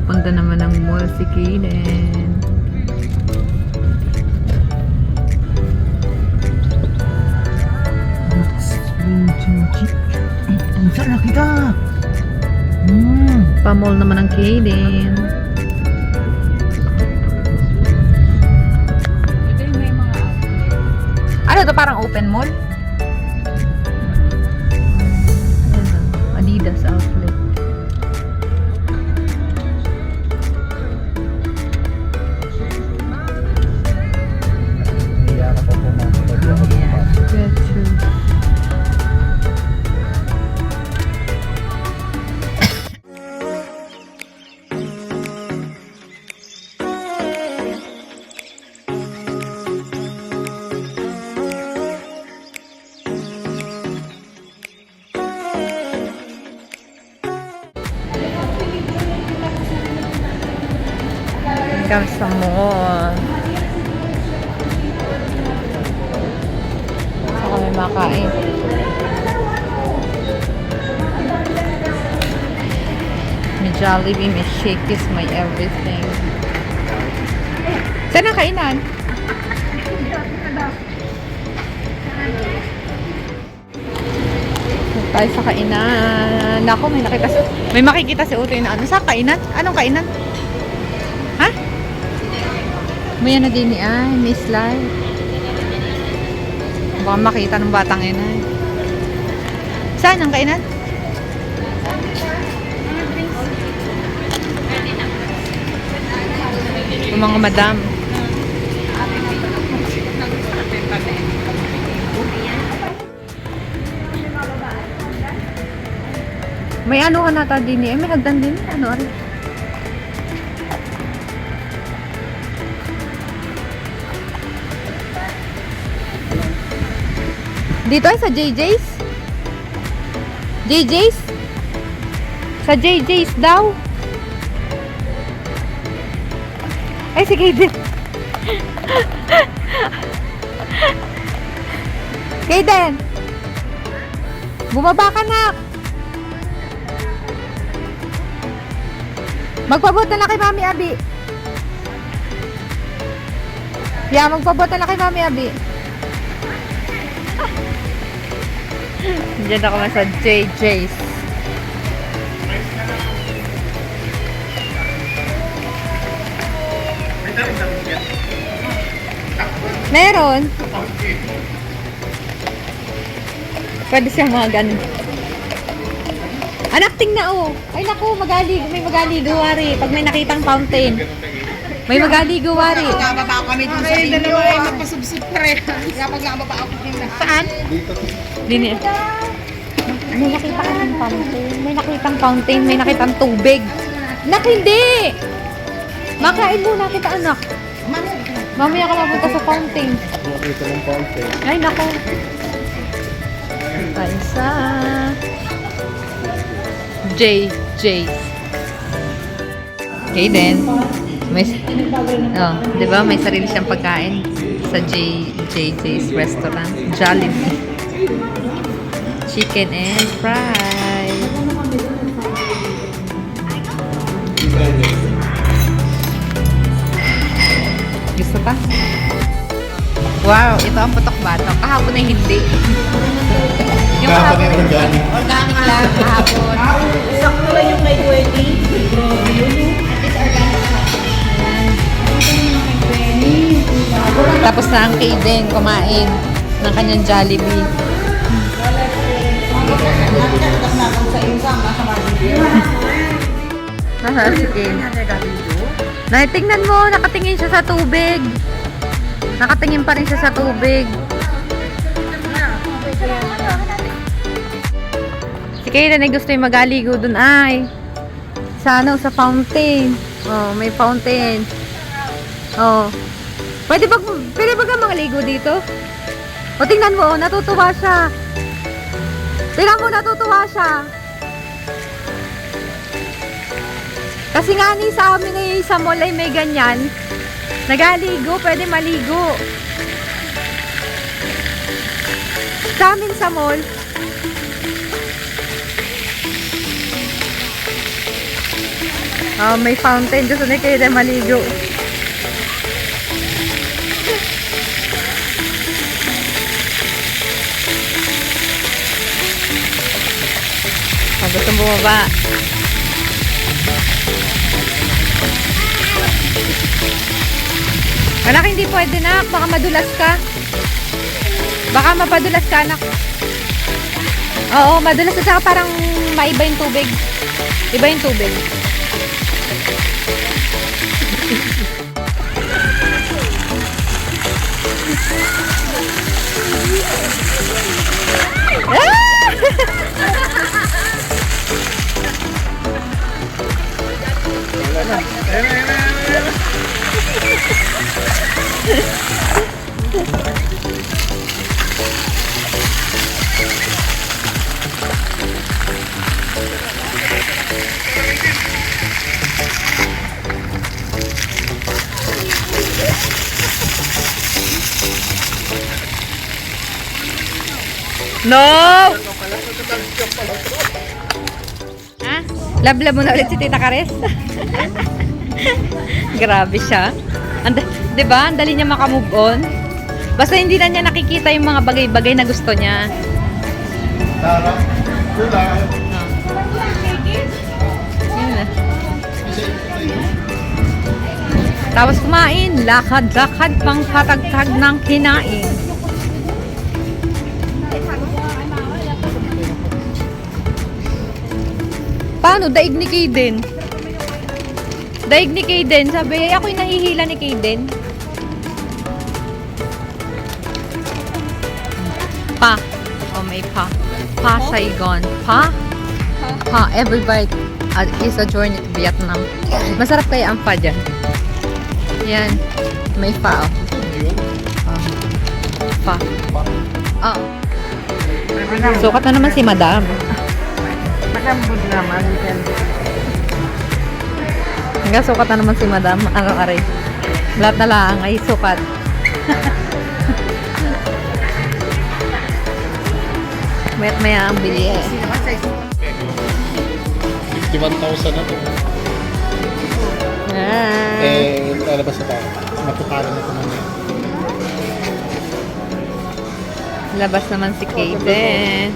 Papunta naman ng mall si Kaden. Saan na kita? Pa-mall naman ng Kaden. Ito yung may mga outlet. Ano to, parang open mall? Ayan, Adidas outlet. Iya ka pa pumunta dyan. Yeah, true. Kami sa mall. Saan kami makain? May Jollibee, may Shakey's, may everything. Saan ang kainan? Tayo sa kainan. Nako, may makikita si Utoy na ano. Sa kainan? Anong kainan? Ha? May ano din ay, may slide. Baka makita ng batang ina. Saan ang kainan? Yung mga madam. May ano ka nata din eh. May hagdan din. Ano rin? Dito ay sa JJ's? JJ's? Sa JJ's daw? Ay, sige din. Kaden! Bumaba ka na! Magpabuta na kay Mami Abi. Yeah, magpabuta na kay Mami Abi. Diyan ako sa JJ's. Meron. Pwede siyang mga ganun. Anak, tingnan oh. Ay naku, may magaligo-wari. Pag may nakitang fountain. May magaligo-wari. Nababa kami dun sa inyo. Dalawa ay magpasubsub pre. Kapag nababa ako din na. Saan? Dini. May nakita kasing fountain. May nakitang fountain. May nakitang tubig. Nak, hindi! Makain muna kita, anak. Mamaya ka mapunta sa fountain. Makita ng fountain. Ay, naku. Kaisa. JJ's. Okay then. May, oh, di ba? May sarili siyang pagkain sa JJ's restaurant. Jollibee. Chicken and fries. Gusto pa? Wow, ito ang putok-batok. Kahapon ay hindi. Yung kahapon ay organic. Organic lang kahapon. Sakto lang yung may 20. At least organic lang. Tapos na ang Kaden kumain ng kanyang Jollibee. Nasa si Kaden. Tingnan mo, nakatingin siya sa tubig. Nakatingin pa rin siya sa tubig. Si Kaden ay gusto yung magaligo dun ay. Sa ano, sa fountain. Oh, may fountain. Oh. Pwede ba ka maligo dito? O tingnan mo, natutuwa siya. Tingnan mo, natutuwa siya. Kasi nga ni sa amin ay sa mall ay may ganyan. Nagaligo, pwede maligo. Sa amin sa mall. May fountain. Gusto ni Kaden maligo. Gusto bumaba. Anak, hindi pwede na. Baka madulas ka. Baka mapadulas ka, anak. Oo, madulas at saka parang maiba yung tubig. Iba yung tubig. No! Ah, love mo na ulit si Tita Kares? Grabe siya. Diba? Ang dali niya makamove on. Basta hindi na niya nakikita yung mga bagay-bagay na gusto niya. Tara. Wala. Yun na. Tapos kumain. Lakad-lakad pang patagtag ng kinain. Paano? Daig ni Kaden. Daig ni Kaden. Sabi, ako'y nahihila ni Kaden. Pa. Oh, may pa. Pa Saigon. Pa? Pa. Every bite is a journey to Vietnam. Masarap kaya ang pa dyan. Yan. May pa. Oh. Pa. Oh. Sukat na naman si Madam. Malambot naman. Hanggang sukat na naman si Madam. Ano aray? Lahat na lang ay sukat. Mayat maya ang bili eh. 51,000 na to. Lalabas na tayo. Matukalan na ito naman. Labas naman si Kaden.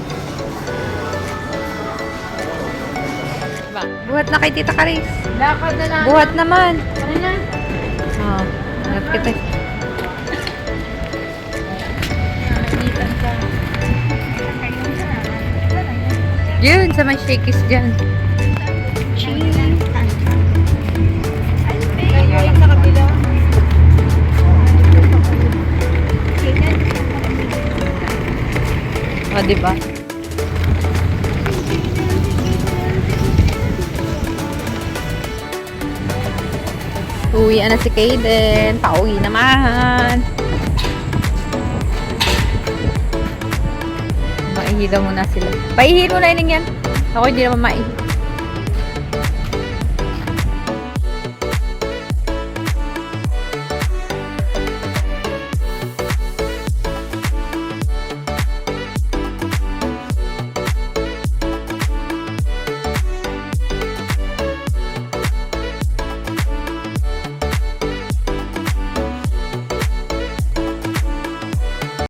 Buhat na kay Tita Karis. Lakad na lang. Buhat naman. Ano na? Oh, buhat kita. Yun, sa may shakies dyan. O, diba? Uwi na si Kaden. Pauwi naman. Maihila muna sila. Paihilo na yun yan. Ako hindi naman maihi.